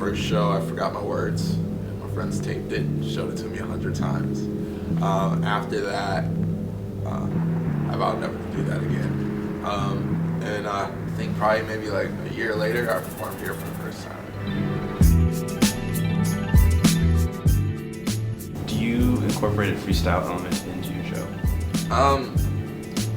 first show, I forgot my words. My friends taped it, showed it to me 100 times. After that, I vowed never to do that again. And I think probably maybe like a year later, I performed here for the first time. Do you incorporate a freestyle element into your show?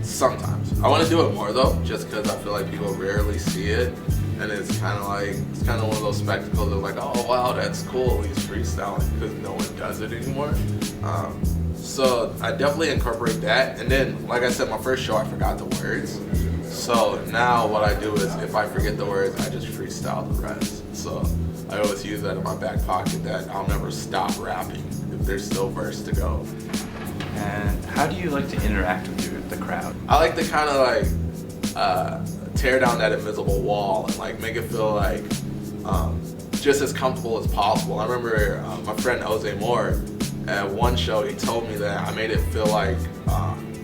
Sometimes. I want to do it more though, just because I feel like people rarely see it. And it's kind of one of those spectacles of like, oh wow, that's cool, he's freestyling, because no one does it anymore. So I definitely incorporate that. And then, like I said, my first show I forgot the words. So now what I do is if I forget the words, I just freestyle the rest. So I always use that in my back pocket that I'll never stop rapping if there's still verse to go. And how do you like to interact with the crowd? I like to kind of like tear down that invisible wall and like make it feel like just as comfortable as possible. I remember my friend Jose Moore at one show, he told me that I made it feel like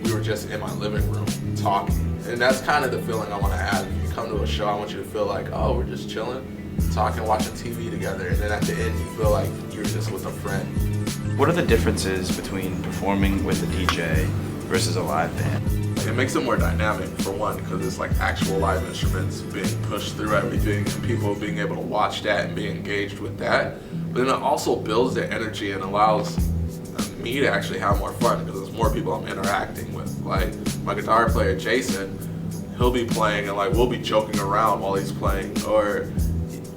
we were just in my living room talking. And that's kind of the feeling I want to have. If you come to a show, I want you to feel like, oh, we're just chilling, talking, watching TV together. And then at the end, you feel like you're just with a friend. What are the differences between performing with a DJ versus a live band? It makes it more dynamic, for one, because it's like actual live instruments being pushed through everything and people being able to watch that and be engaged with that. But then it also builds their energy and allows me to actually have more fun because there's more people I'm interacting with. Like my guitar player, Jason, he'll be playing and like we'll be joking around while he's playing, or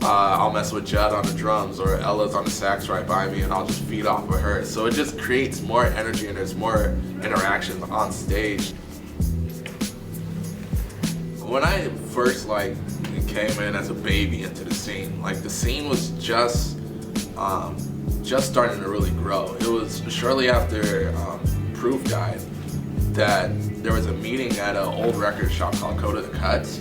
I'll mess with Judd on the drums, or Ella's on the sax right by me and I'll just feed off of her. So it just creates more energy and there's more interactions on stage. When I first like came in as a baby into the scene, like the scene was just starting to really grow. It was shortly after Proof died that there was a meeting at an old record shop called Code of the Cuts,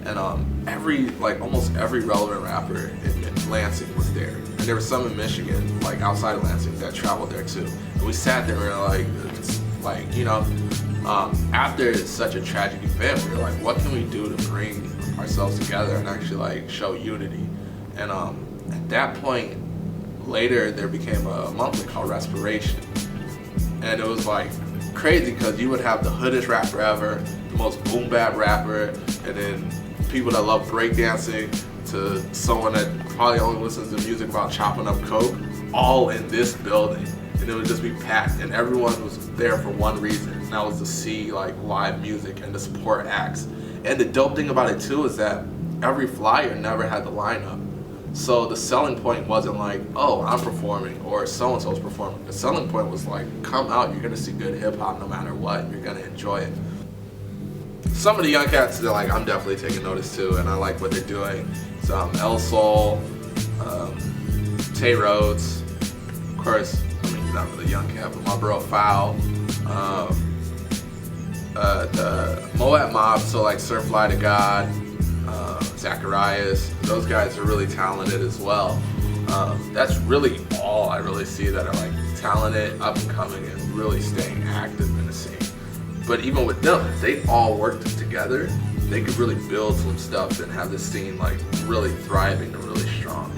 and almost every relevant rapper in Lansing was there, and there was some in Michigan, like outside of Lansing, that traveled there too. And we sat there and we were after such a tragic event, we were like, what can we do to bring ourselves together and actually like show unity? And at that point, later there became a monthly called Respiration, and it was like crazy because you would have the hoodest rapper ever, the most boom bap rapper, and then people that love breakdancing to someone that probably only listens to music about chopping up coke, all in this building, and it would just be packed, and everyone was there for one reason, and that was to see like live music and to support acts. And the dope thing about it too is that every flyer never had the lineup. So the selling point wasn't like, oh, I'm performing or so-and-so's performing. The selling point was like, come out, you're gonna see good hip hop no matter what, you're gonna enjoy it. Some of the young cats, they're like, I'm definitely taking notice too, and I like what they're doing. So El Sol, Tay Rhodes, of course, I mean, he's not really a young cat, but my bro Foul, the Moet Mob, so like Sir Fly to God, Zacharias, those guys are really talented as well. That's really all I really see that are like talented, up and coming, and really staying active in the scene. But even with them, if they all worked together, they could really build some stuff and have this scene like really thriving and really strong.